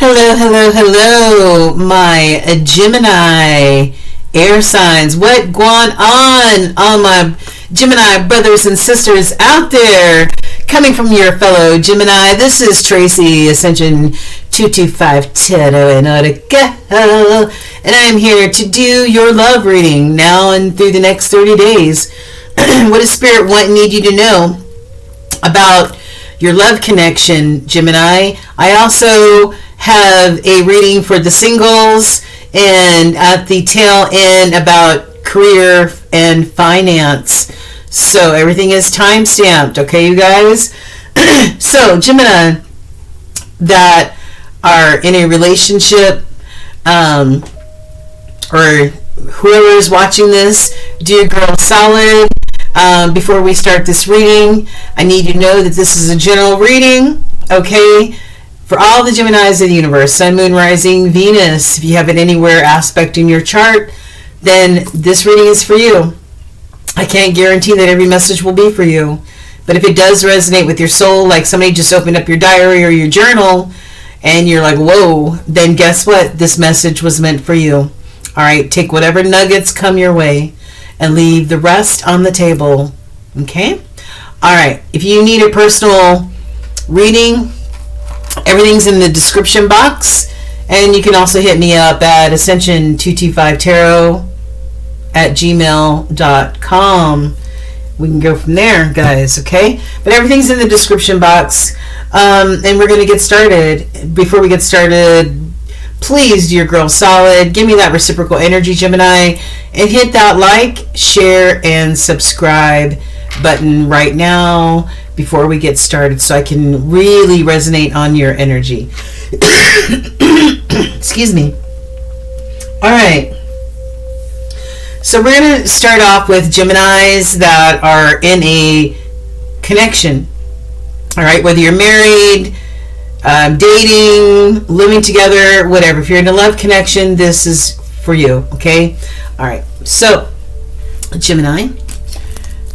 Hello, hello, hello, my Gemini air signs. What going on, all my Gemini brothers and sisters out there? Coming from your fellow Gemini, this is Tracy, Ascension 225 Tarot and Oracle, and I am here to do your love reading now and through the next 30 days. What does Spirit want and need you to know about your love connection, Gemini? I also have a reading for the singles, and at the tail end about career and finance. So everything is time stamped, okay, you guys? So Gemini that are in a relationship, or whoever is watching this, do your girl solid. Before we start this reading, I need you to know that this is a general reading, okay? For all the Geminis of the universe, Sun, Moon, Rising, Venus. If you have it anywhere aspect in your chart, then this reading is for you. I can't guarantee that every message will be for you, but if it does resonate with your soul, like somebody just opened up your diary or your journal and you're like, whoa, then guess what? This message was meant for you. All right, take whatever nuggets come your way and leave the rest on the table. Okay? All right, if you need a personal reading, everything's in the description box, and you can also hit me up at ascension225tarot@gmail.com. We can go from there, guys, okay? But everything's in the description box, and we're going to get started. Before we get started, please do your girl solid. Give me that reciprocal energy, Gemini, and hit that like, share, and subscribe button right now before we get started so I can really resonate on your energy. Excuse me. All right. So we're going to start off with Geminis that are in a connection. All right, whether you're married, dating, living together, whatever. If you're in a love connection, this is for you, okay? All right. So, Gemini,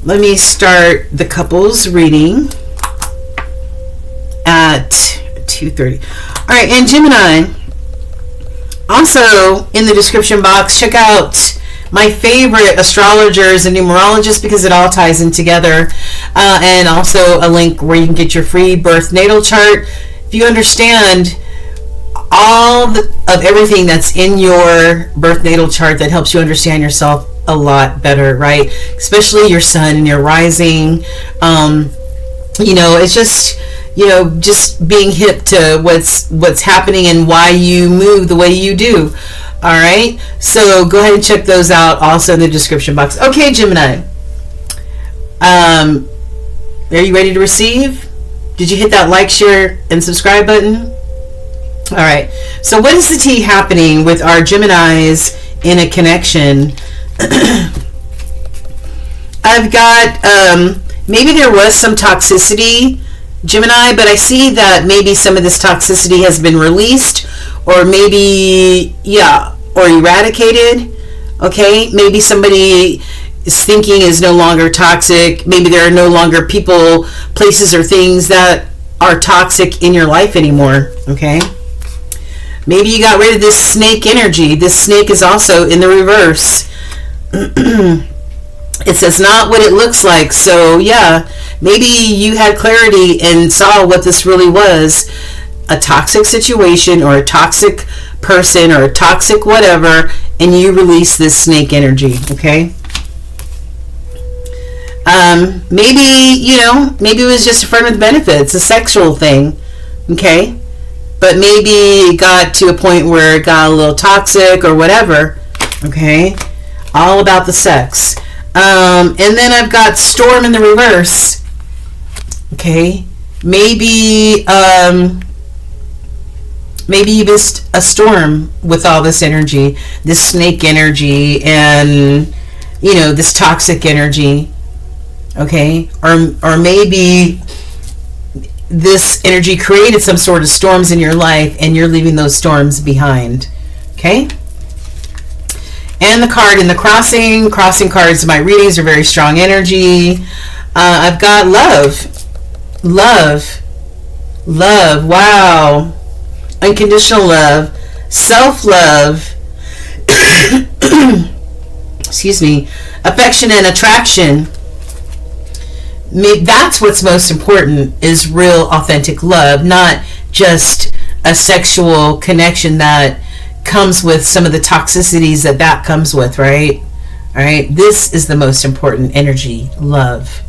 let me start the couples reading at 2:30. All right, and Gemini, also in the description box, check out my favorite astrologers and numerologists because it all ties in together, and also a link where you can get your free birth natal chart. If you understand of everything that's in your birth natal chart, that helps you understand yourself a lot better, right? Especially your sun and your rising. It's just, just being hip to what's happening and why you move the way you do. All right, so go ahead and check those out also in the description box. Okay, Gemini, are you ready to receive? Did you hit that like, share, and subscribe button? All right, so what is the tea happening with our Geminis in a connection? I've got, maybe there was some toxicity, Gemini, but I see that maybe some of this toxicity has been released, or maybe, or eradicated, okay? Maybe somebody is thinking is no longer toxic. Maybe there are no longer people, places, or things that are toxic in your life anymore, okay? Maybe you got rid of this snake energy. This snake is also in the reverse. It says not what it looks like. So yeah, maybe you had clarity and saw what this really was. A toxic situation or a toxic person or a toxic whatever, and you release this snake energy, okay? Maybe it was just a friend with benefits, a sexual thing, okay? But maybe it got to a point where it got a little toxic or whatever, okay? All about the sex. And then I've got storm in the reverse, okay? Maybe you missed a storm with all this energy, this snake energy, and this toxic energy, okay? Or maybe this energy created some sort of storms in your life and you're leaving those storms behind, okay? And the card in the crossing cards in my readings are very strong energy. I've got love, wow. unconditional love, self-love, excuse me, affection and attraction. That's what's most important, is real authentic love, not just a sexual connection that comes with some of the toxicities that comes with, right? All right, this is the most important energy, love.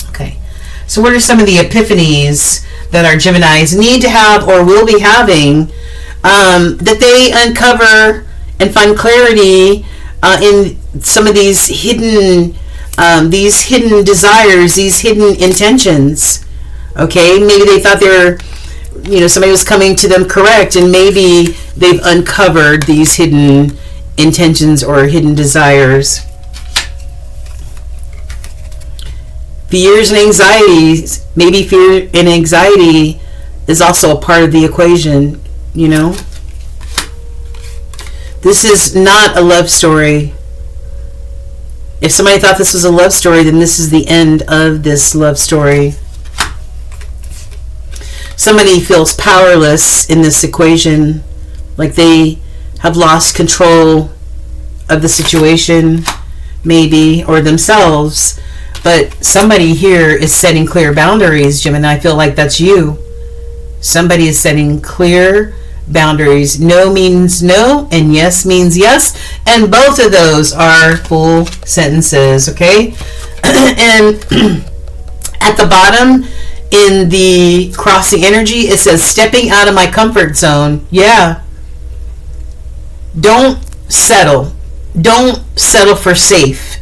Okay, so what are some of the epiphanies that our Geminis need to have or will be having, that they uncover and find clarity in some of these hidden desires, these hidden intentions? Okay, maybe they thought they were, somebody was coming to them correct, and maybe they've uncovered these hidden intentions or hidden desires. Fears and anxieties. Maybe fear and anxiety is also a part of the equation, This is not a love story. If somebody thought this was a love story, then this is the end of this love story. Somebody feels powerless in this equation, like they have lost control of the situation, maybe, or themselves. But somebody here is setting clear boundaries, Gemini. I feel like that's you. Somebody is setting clear boundaries. No means no, and yes means yes. And both of those are full sentences, okay? And at the bottom, in the crossing energy, it says, stepping out of my comfort zone. Yeah. Don't settle. Don't settle for safe.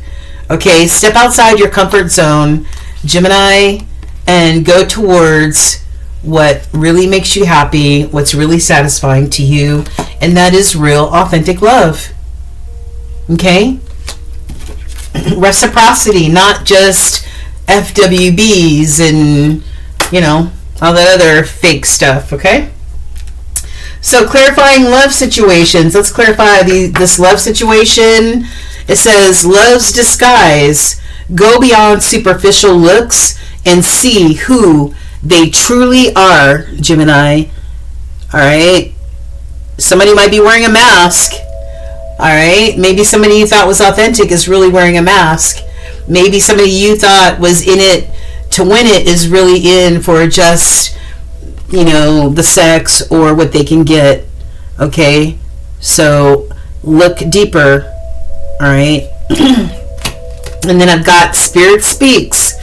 Okay, step outside your comfort zone, Gemini, and go towards what really makes you happy, what's really satisfying to you, and that is real, authentic love. Okay? Reciprocity, not just FWBs and, all that other fake stuff, okay? So clarifying love situations. Let's clarify this love situation. It says, love's disguise. Go beyond superficial looks and see who they truly are, Gemini. All right? Somebody might be wearing a mask. All right? Maybe somebody you thought was authentic is really wearing a mask. Maybe somebody you thought was in it to win it is really in for just, the sex or what they can get. Okay? So look deeper. All right? And then I've got Spirit Speaks.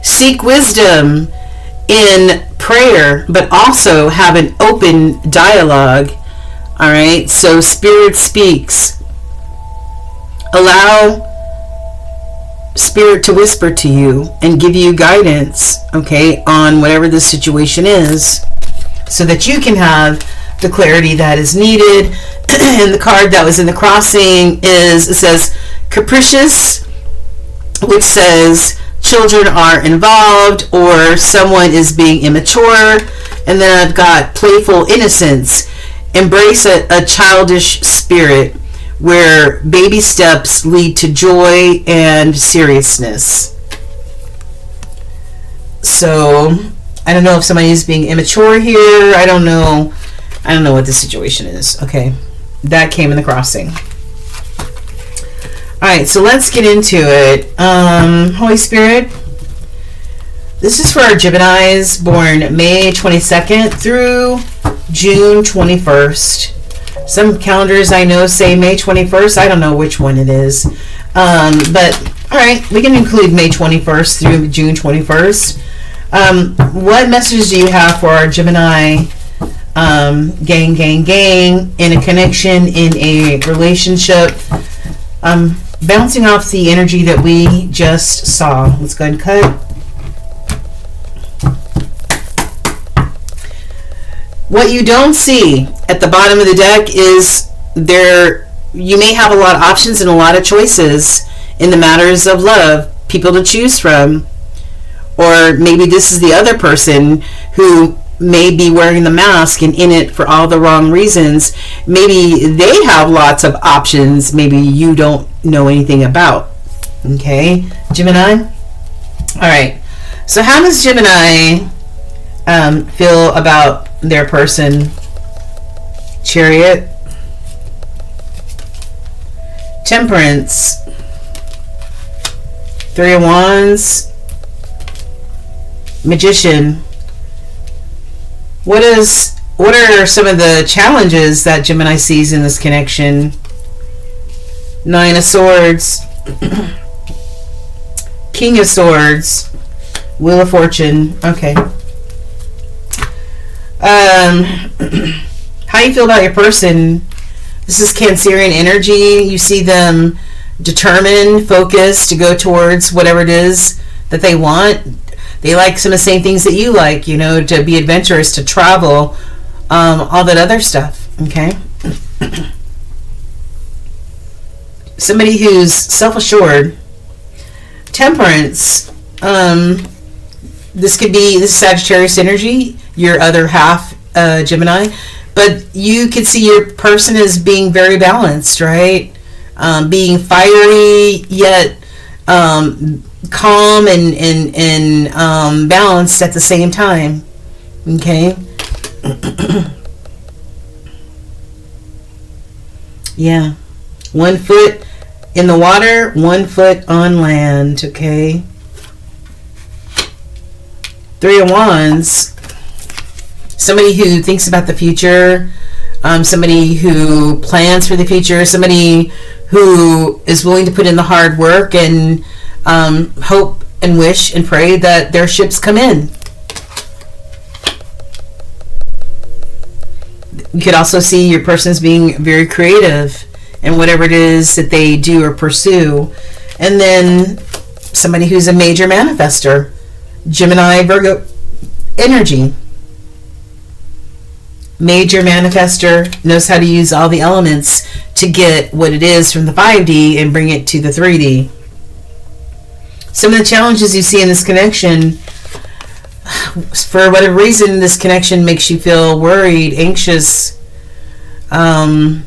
Seek wisdom in prayer, but also have an open dialogue. All right? So Spirit Speaks. Allow Spirit to whisper to you and give you guidance, okay, on whatever the situation is, so that you can have the clarity that is needed. And the card that was in the crossing it says capricious, which says children are involved or someone is being immature. And then I've got playful innocence. Embrace a childish spirit where baby steps lead to joy and seriousness. So I don't know if somebody is being immature here. I don't know what the situation is. Okay, that came in the crossing. All right, so let's get into it. Holy Spirit, this is for our Geminis born May 22nd through June 21st. Some calendars I know say May 21st. I don't know which one it is. But, all right, we can include May 21st through June 21st. What message do you have for our Gemini gang, in a connection, in a relationship? Bouncing off the energy that we just saw. Let's go ahead and cut. What you don't see at the bottom of the deck is you may have a lot of options and a lot of choices in the matters of love, people to choose from. Or maybe this is the other person who may be wearing the mask and in it for all the wrong reasons. Maybe they have lots of options maybe you don't know anything about. Okay, Gemini? All right. So how does Gemini feel about their person? Chariot. Temperance. Three of Wands. Magician. What are some of the challenges that Gemini sees in this connection? Nine of Swords. King of Swords. Wheel of Fortune. Okay. How you feel about your person? This is Cancerian energy. You see them determined, focused to go towards whatever it is that they want. They like some of the same things that you like, you know, to be adventurous, to travel, all that other stuff. Okay. Somebody who's self-assured. Temperance. This is Sagittarius energy, your other half, Gemini. But you could see your person as being very balanced, right? Being fiery, yet calm and balanced at the same time. Okay? Yeah. 1 foot in the water, 1 foot on land. Okay? Three of Wands. Somebody who thinks about the future, somebody who plans for the future, somebody who is willing to put in the hard work and hope and wish and pray that their ships come in. You could also see your person's being very creative in whatever it is that they do or pursue. And then somebody who's a major manifester. Gemini, Virgo energy. Major manifester, knows how to use all the elements to get what it is from the 5D and bring it to the 3D. Some of the challenges you see in this connection, for whatever reason, this connection makes you feel worried, anxious, maybe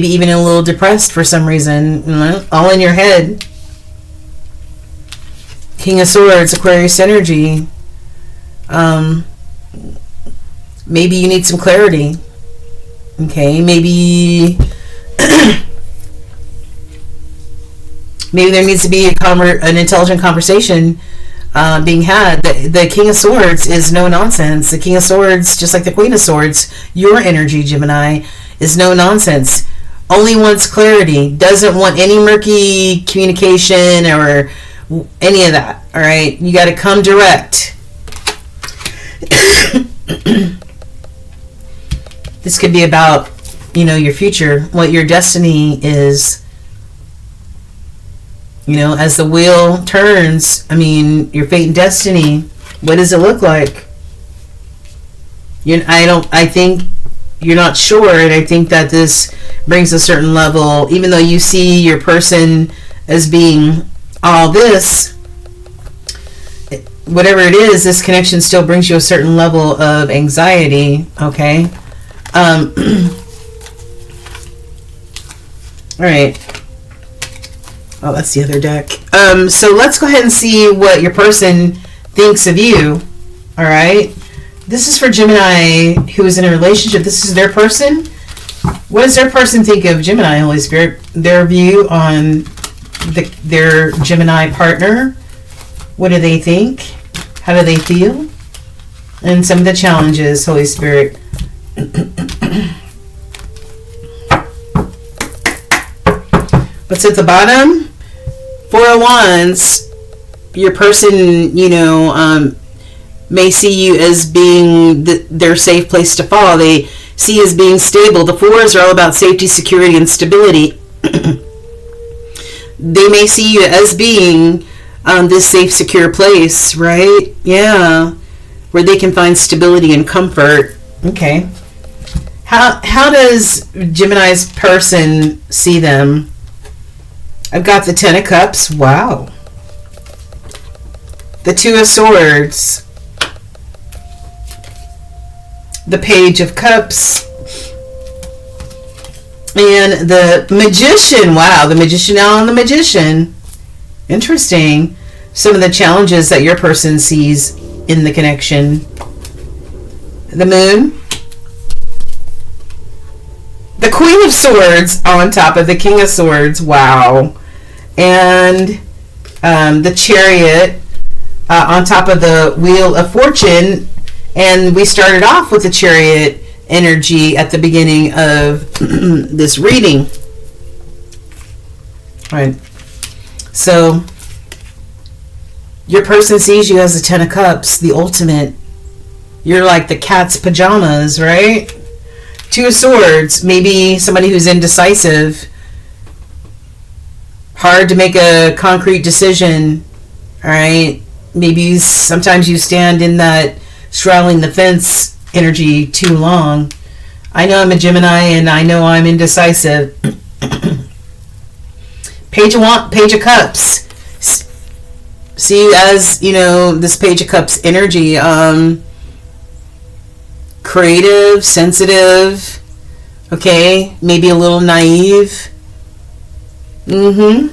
even a little depressed for some reason, all in your head. King of Swords, Aquarius energy. Maybe you need some clarity. Okay, maybe maybe there needs to be an intelligent conversation being had. The King of Swords is no nonsense. The King of Swords, just like the Queen of Swords, your energy, Gemini, is no nonsense. Only wants clarity. Doesn't want any murky communication or any of that. All right, you got to come direct. This could be about, your future, what your destiny is. As the wheel turns, your fate and destiny, what does it look like? I think you're not sure, and I think that this brings a certain level, even though you see your person as being all this, whatever it is, this connection still brings you a certain level of anxiety, okay? All right. Oh, that's the other deck. So let's go ahead and see what your person thinks of you. All right. This is for Gemini who is in a relationship. This is their person. What does their person think of Gemini, Holy Spirit? Their view on their Gemini partner. What do they think? How do they feel? And some of the challenges, Holy Spirit. What's at the bottom? 4 of Wands. Your person, may see you as being their safe place to fall. They see you as being stable. The 4s are all about safety, security, and stability. They may see you as being this safe, secure place, right? Yeah. Where they can find stability and comfort. Okay. How does Gemini's person see them? I've got the 10 of Cups. Wow. The 2 of Swords. The Page of Cups. And the Magician. Wow, the Magician now on the Magician. Interesting. Some of the challenges that your person sees in the connection. the Moon, the Queen of Swords on top of the King of Swords. Wow. And the Chariot on top of the Wheel of Fortune. And we started off with the Chariot energy at the beginning of this reading. All right. So your person sees you as the Ten of Cups, the ultimate. You're like the cat's pajamas, right? Two of Swords, maybe somebody who's indecisive, hard to make a concrete decision. All right, maybe sometimes you stand in that straddling the fence energy too long. I know I'm a Gemini and I know I'm indecisive. Page of Cups. See you as, this Page of Cups energy. Creative, sensitive, okay, maybe a little naive. And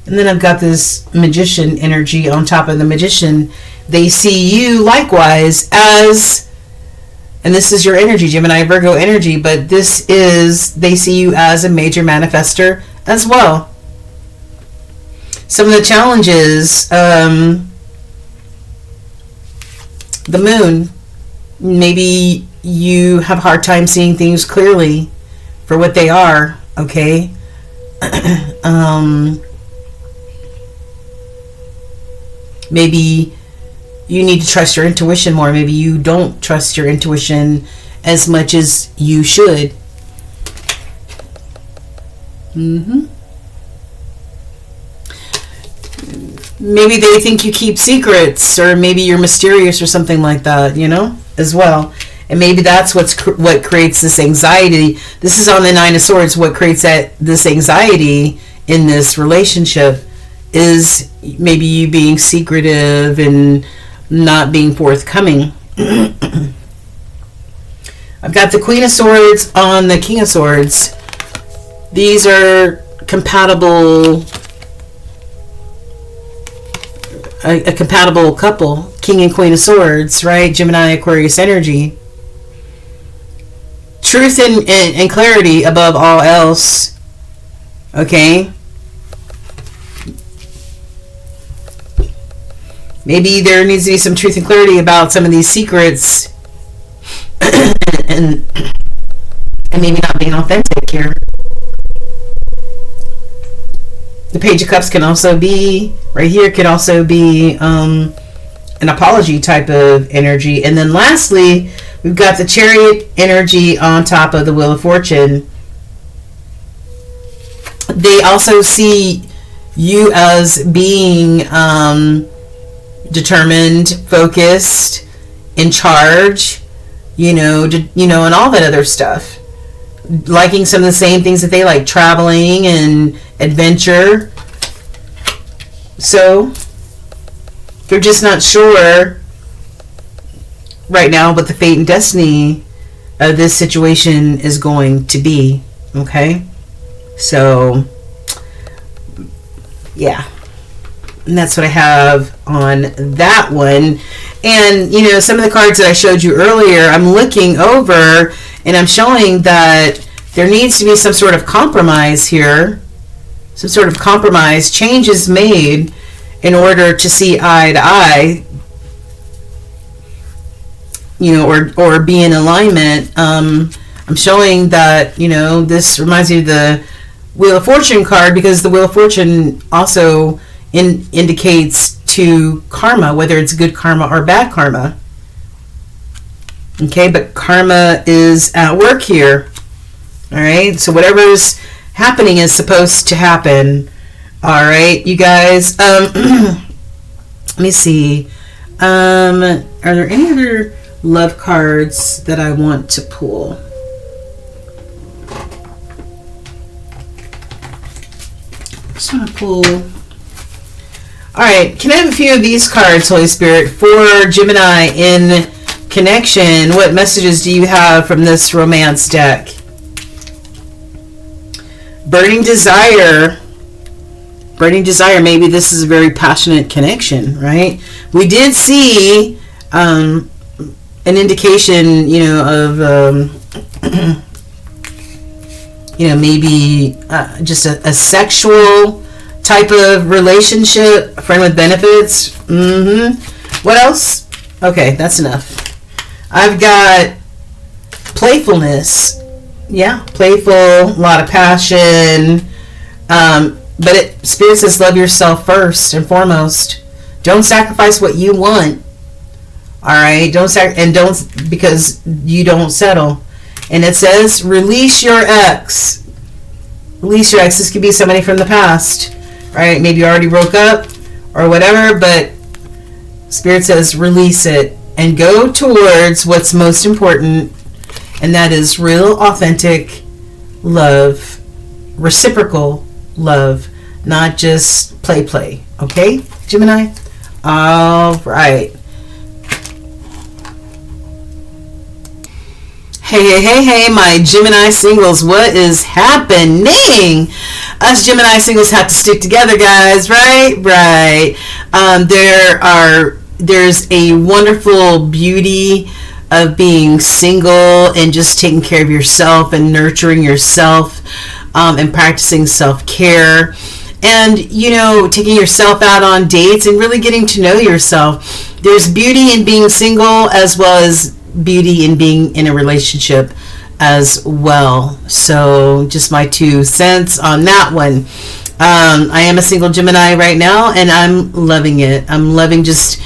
then I've got this Magician energy on top of the Magician. They see you likewise as, and this is your energy, Gemini, Virgo energy, but they see you as a major manifester as well. Some of the challenges, the Moon, maybe you have a hard time seeing things clearly for what they are, okay? Maybe you need to trust your intuition more. Maybe you don't trust your intuition as much as you should. Maybe they think you keep secrets, or maybe you're mysterious or something like that, as well. And maybe that's what creates this anxiety. This is on the Nine of Swords. What creates this anxiety in this relationship is maybe you being secretive and not being forthcoming. I've got the Queen of Swords on the King of Swords. These are compatible. A compatible couple, King and Queen of Swords, right? Gemini, Aquarius energy. Truth and clarity above all else. Okay? Maybe there needs to be some truth and clarity about some of these secrets and maybe not being authentic here. The Page of Cups can also be, right here, could also be an apology type of energy. And then lastly, we've got the Chariot energy on top of the Wheel of Fortune. They also see you as being determined, focused, in charge, and all that other stuff. Liking some of the same things that they like, traveling and adventure. So they're just not sure right now what the fate and destiny of this situation is going to be. Okay, so yeah, and that's what I have on that one. And some of the cards that I showed you earlier, I'm looking over and I'm showing that there needs to be some sort of compromise here. Some sort of compromise. Change is made in order to see eye to eye. Or be in alignment. I'm showing that, this reminds me of the Wheel of Fortune card, because the Wheel of Fortune also indicates to karma, whether it's good karma or bad karma. Okay, but karma is at work here. All right, so whatever's happening is supposed to happen. All right, you guys. Let me see. Are there any other love cards that I want to pull? Just want to pull. All right, can I have a few of these cards, Holy Spirit, for Gemini in connection? What messages do you have from this romance deck? Burning desire. burning desire. Maybe this is a very passionate connection, right? We did see an indication, of maybe just a sexual type of relationship, friend with benefits. What else? Okay, that's enough. I've got playfulness. Yeah, playful, a lot of passion. But Spirit says love yourself first and foremost. Don't sacrifice what you want. All right, don't because you don't settle. And it says release your ex. Release your ex. This could be somebody from the past, right? Maybe you already broke up or whatever, but Spirit says release it and go towards what's most important, and that is real, authentic love, reciprocal love, not just play. Okay, Gemini? All right. Hey, my Gemini singles, what is happening? Us Gemini singles have to stick together, guys, right? There's a wonderful beauty of being single and just taking care of yourself and nurturing yourself, and practicing self-care, and taking yourself out on dates and really getting to know yourself. There's beauty in being single as well as beauty in being in a relationship as well. So just my 2 cents on that one. I am a single Gemini right now, and I'm loving it. I'm loving just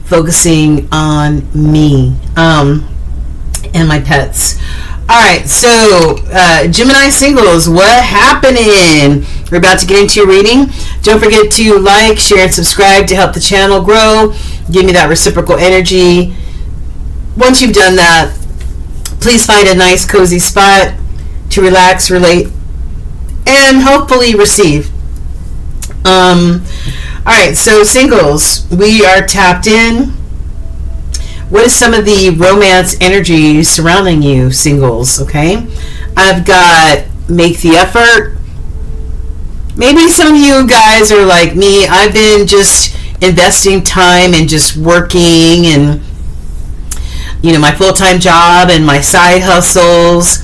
focusing on me and my pets. All right, so Gemini singles, what happening? We're about to get into your reading. Don't forget to like, share, and subscribe to help the channel grow. Give me that reciprocal energy. Once you've done that, please find a nice cozy spot to relax, relate, and hopefully receive. Alright, so singles, we are tapped in. What is some of the romance energy surrounding you, singles? Okay, I've got make the effort. Maybe some of you guys are like me. I've been just investing time and just working and my full-time job and my side hustles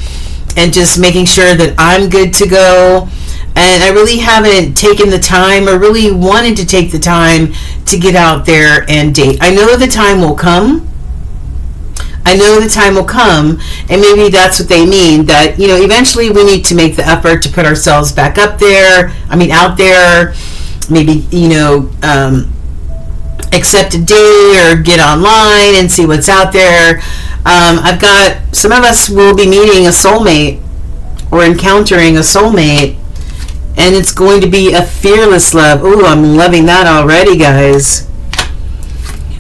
and just making sure that I'm good to go. And I really haven't taken the time or really wanted to take the time to get out there and date. I know the time will come. And maybe that's what they mean, that, eventually we need to make the effort to put ourselves back out there. Maybe, accept a date or get online and see what's out there. I've got, some of us will be meeting a soulmate or encountering a soulmate, and it's going to be a fearless love. Ooh, I'm loving that already, guys.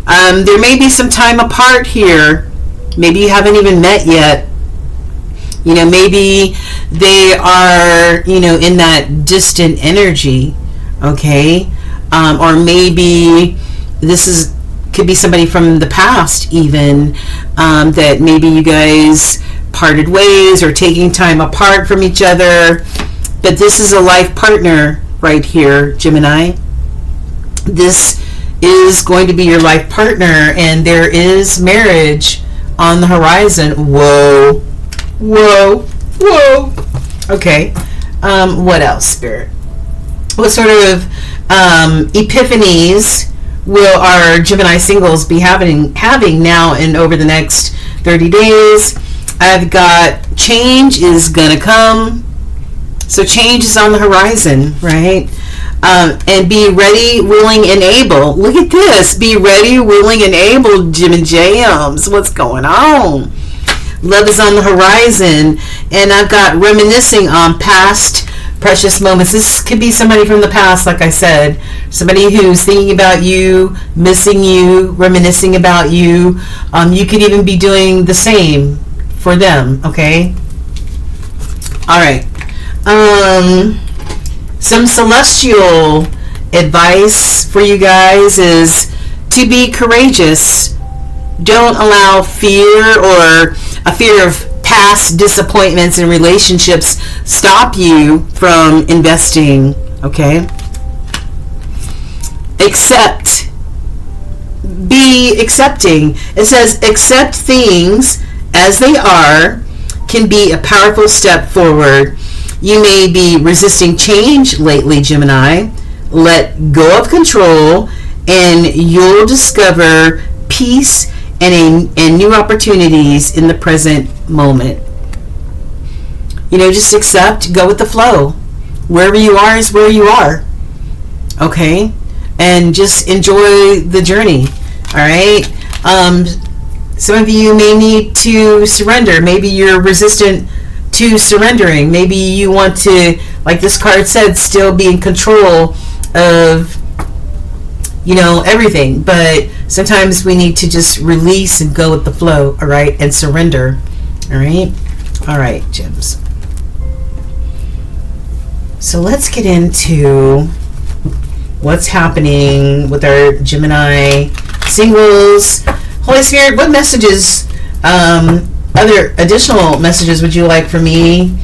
There may be some time apart here. Maybe you haven't even met yet. Maybe they are, in that distant energy, okay? Or maybe could be somebody from the past even, that maybe you guys parted ways or taking time apart from each other. But this is a life partner right here, Gemini. This is going to be your life partner, and there is marriage on the horizon. Whoa. Okay. What else, Spirit? What sort of epiphanies will our Gemini singles be having now and over the next 30 days? I've got change is gonna come. So change is on the horizon, right? And be ready, willing, and able. Look at this. Be ready, willing, and able, Jim and Jams. What's going on? Love is on the horizon. And I've got reminiscing on past precious moments. This could be somebody from the past, like I said. Somebody who's thinking about you, missing you, reminiscing about you. You could even be doing the same for them, okay? All right. Some celestial advice for you guys is to be courageous. Don't allow fear or a fear of past disappointments in relationships stop you from investing, okay? accept. Be accepting. It says accept things as they are can be a powerful step forward. You may be resisting change lately, Gemini. Let go of control and you'll discover peace and new opportunities in the present moment. Just accept, go with the flow. Wherever you are is where you are. Okay? And just enjoy the journey. All right? Some of you may need to surrender. Maybe you're resistant to surrendering. Maybe you want to, like this card said, still be in control of everything. But sometimes we need to just release and go with the flow. All right? And surrender. All right, gems. So let's get into what's happening with our Gemini singles. Holy Spirit, what messages, other additional messages would you like for me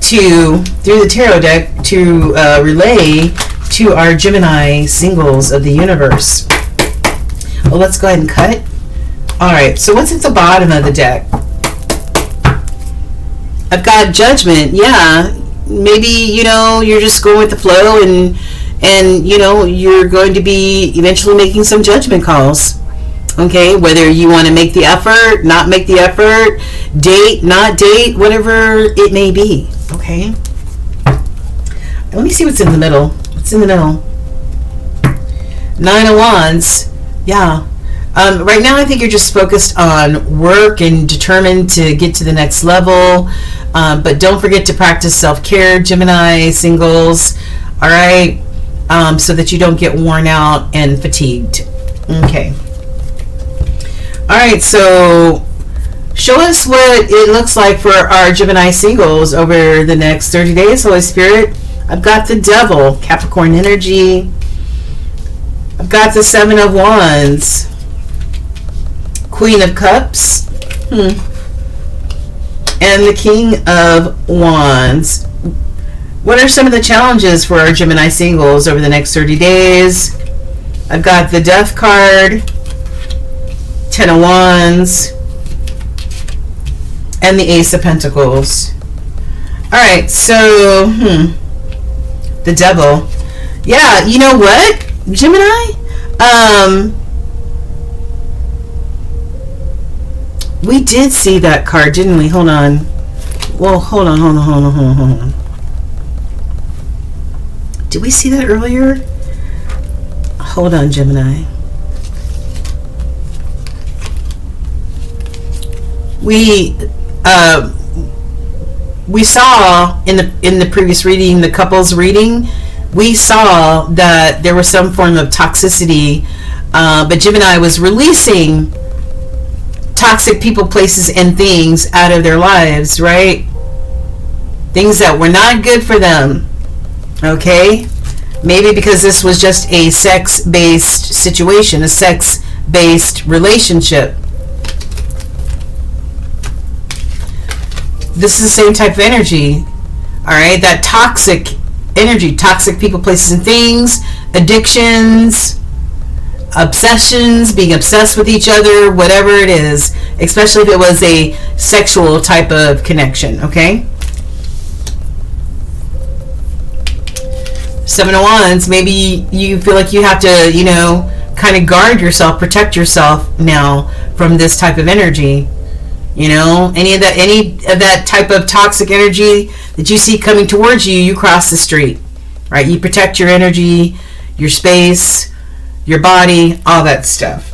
through the tarot deck, to relay to our Gemini singles of the universe? Well, let's go ahead and cut. All right, so what's at the bottom of the deck? I've got Judgment. Yeah, maybe, you're just going with the flow and you're going to be eventually making some judgment calls. Okay, whether you want to make the effort, not make the effort, date, not date, whatever it may be. Okay, let me see what's in the middle. What's in the middle? 9 of Wands. Yeah. Right now I think you're just focused on work and determined to get to the next level. But don't forget to practice self-care, Gemini singles. All right, so that you don't get worn out and fatigued. Okay. All right, so show us what it looks like for our Gemini singles over the next 30 days, Holy Spirit. I've got the Devil, Capricorn energy. I've got the 7 of Wands, Queen of Cups, and the King of Wands. What are some of the challenges for our Gemini singles over the next 30 days? I've got the Death card, 10 of Wands, and the Ace of Pentacles. All right, so the Devil. Yeah, you know what, Gemini? We did see that card, didn't we? Hold on. Well, hold on. Did we see that earlier? Hold on, Gemini. We saw in the previous reading, the couples reading, we saw that there was some form of toxicity, but Gemini was releasing toxic people, places, and things out of their lives, right? Things that were not good for them. Okay? Maybe because this was just a sex-based situation, a sex-based relationship. This is the same type of energy. Alright? That toxic energy, toxic people, places, and things, addictions, obsessions, being obsessed with each other, whatever it is, especially if it was a sexual type of connection, okay? 7 of Wands, maybe you feel like you have to, kind of guard yourself, protect yourself now from this type of energy. Any of that type of toxic energy that you see coming towards you, you cross the street, right? You protect your energy, your space, your body, all that stuff.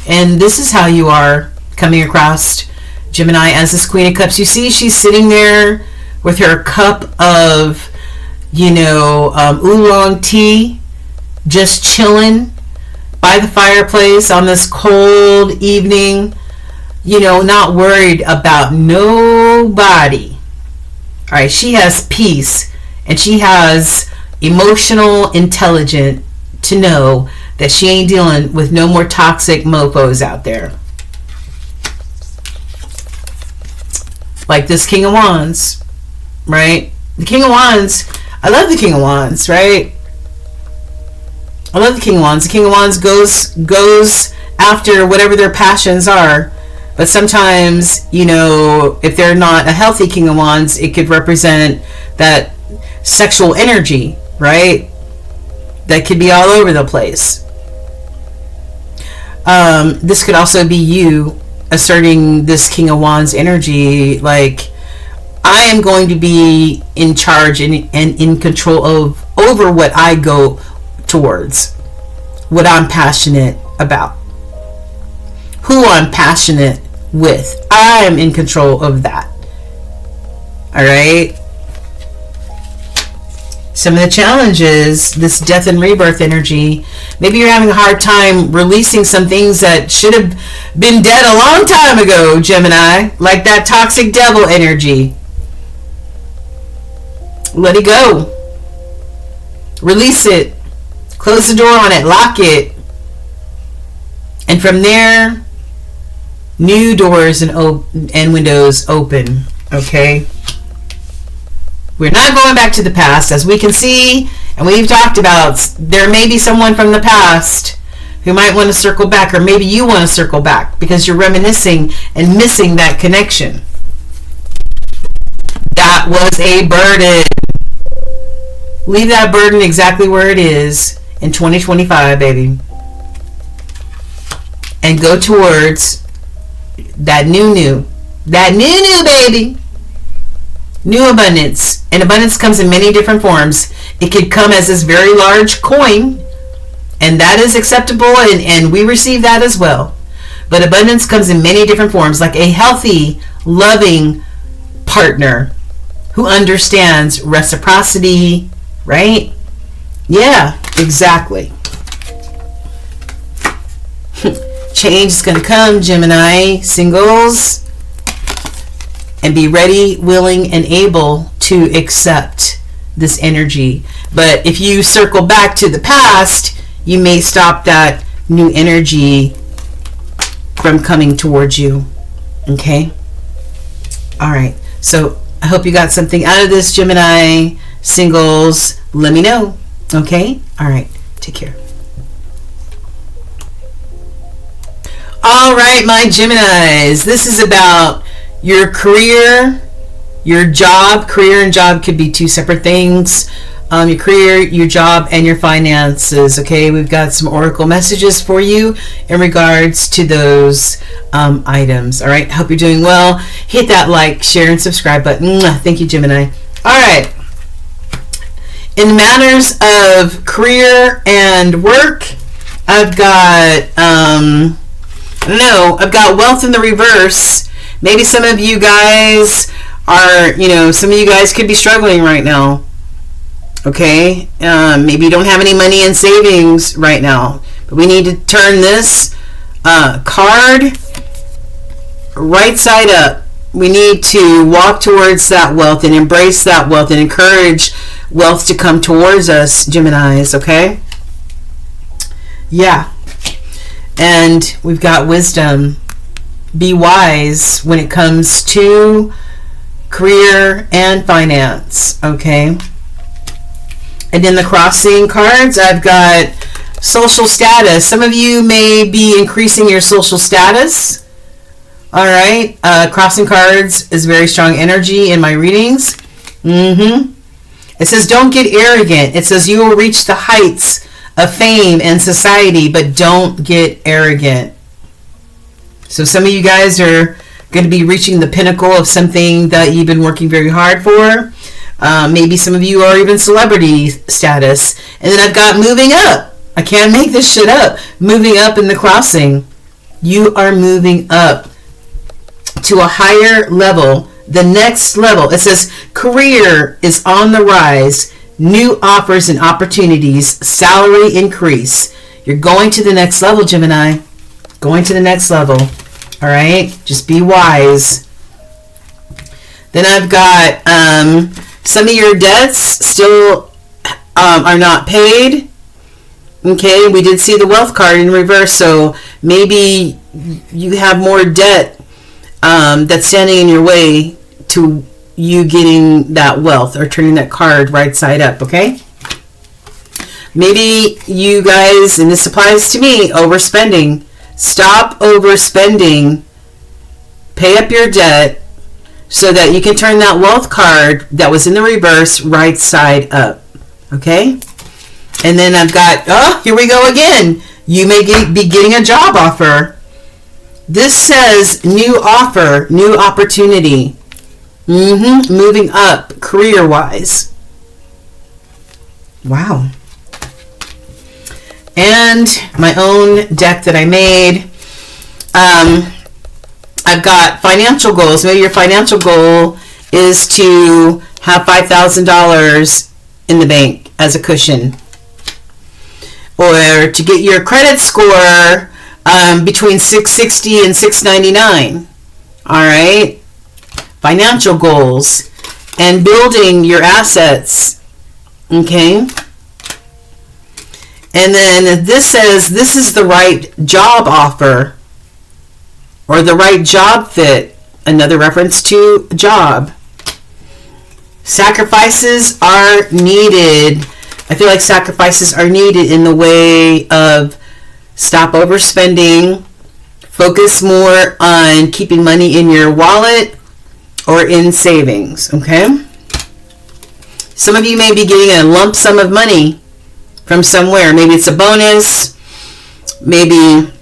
And this is how you are coming across Gemini as this Queen of Cups. You see she's sitting there with her cup of, oolong tea, just chilling by the fireplace on this cold evening, not worried about nobody. All right, she has peace, and she has emotional intelligence to know that she ain't dealing with no more toxic mofos out there. Like this King of Wands, right? The King of Wands, I love the King of Wands, right? I love the King of Wands. The King of Wands goes after whatever their passions are. But sometimes, you know, if they're not a healthy King of Wands, it could represent that sexual energy, right? That could be all over the place. This could also be you asserting this King of Wands energy, like, I am going to be in charge and in control of over what I go towards, what I'm passionate about, who I'm passionate with. I'm in control of that. All right. Some of the challenges, this death and rebirth energy, maybe you're having a hard time releasing some things that should have been dead a long time ago, Gemini, like that toxic devil energy. Let it go. Release it. Close the door on it. Lock it. And from there, new doors and windows open. Okay? We're not going back to the past. As we can see, and we've talked about, there may be someone from the past who might want to circle back, or maybe you want to circle back because you're reminiscing and missing that connection. That was a burden. Leave that burden exactly where it is in 2025, baby. And go towards that new. That new, baby. New abundance. And abundance comes in many different forms. It could come as this very large coin, and that is acceptable, and we receive that as well. But abundance comes in many different forms, like a healthy, loving partner who understands reciprocity, right? Yeah, exactly. Change is going to come, Gemini singles. And be ready, willing, and able to accept this energy. But if you circle back to the past, you may stop that new energy from coming towards you. Okay? All right. So I hope you got something out of this, Gemini singles. Let me know. Okay? All right. Take care. All right, my Geminis. This is about your career, your job. Career and job could be two separate things. Your career, your job, and your finances. Okay, we've got some oracle messages for you in regards to those items. All right, hope you're doing well. Hit that like, share, and subscribe button. Thank you, Gemini. All right. In matters of career and work, I've got I've got wealth in the reverse. Maybe some of you guys are, some of you guys could be struggling right now. Okay? Maybe you don't have any money in savings right now. But we need to turn this card right side up. We need to walk towards that wealth and embrace that wealth and encourage wealth to come towards us, Geminis, okay? Yeah. And we've got wisdom. Be wise when it comes to career and finance, okay? And in the crossing cards, I've got social status. Some of you may be increasing your social status. All right. Crossing cards is very strong energy in my readings. It says, don't get arrogant. It says you will reach the heights of fame and society, but don't get arrogant. So some of you guys are going to be reaching the pinnacle of something that you've been working very hard for. Maybe some of you are even celebrity status. And then I've got moving up. I can't make this shit up. Moving up in the crossing. You are moving up to a higher level. The next level. It says career is on the rise. New offers and opportunities. Salary increase. You're going to the next level, Gemini. Going to the next level. All right? Just be wise. Then I've got some of your debts still are not paid. Okay? We did see the wealth card in reverse, so maybe you have more debt that's standing in your way to you getting that wealth or turning that card right side up, okay? Maybe you guys, and this applies to me, overspending. Stop overspending. Pay up your debt so that you can turn that wealth card that was in the reverse right side up, okay? And then I've got, oh, here we go again. You may be getting a job offer. This says new offer, new opportunity. Moving up career-wise. Wow. And my own deck that I made. I've got financial goals. Maybe your financial goal is to have $5,000 in the bank as a cushion. Or to get your credit score between 660 and 699. All right? Financial goals. And building your assets. Okay? And then this says this is the right job offer or the right job fit. Another reference to job. Sacrifices are needed. I feel like sacrifices are needed in the way of stop overspending, focus more on keeping money in your wallet or in savings, okay? Some of you may be getting a lump sum of money from somewhere. Maybe it's a bonus, maybe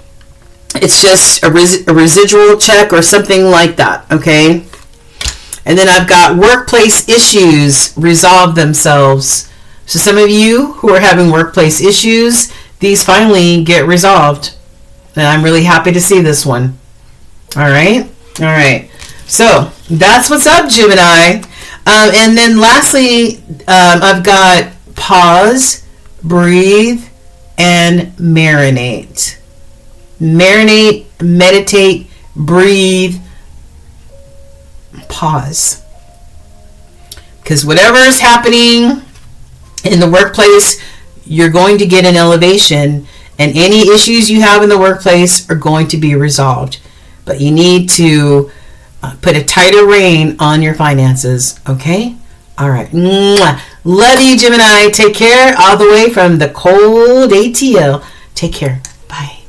it's just a residual check or something like that, okay? And then I've got workplace issues resolve themselves. So some of you who are having workplace issues, these finally get resolved. And I'm really happy to see this one. All right? All right. So that's what's up, Gemini. And then lastly, I've got pause, breathe, and marinate. Marinate, meditate, breathe, pause. Because whatever is happening in the workplace, you're going to get an elevation, and any issues you have in the workplace are going to be resolved. But you need to put a tighter rein on your finances, okay? All right. Mwah. Love you, Gemini. Take care all the way from the cold ATL. Take care. Bye.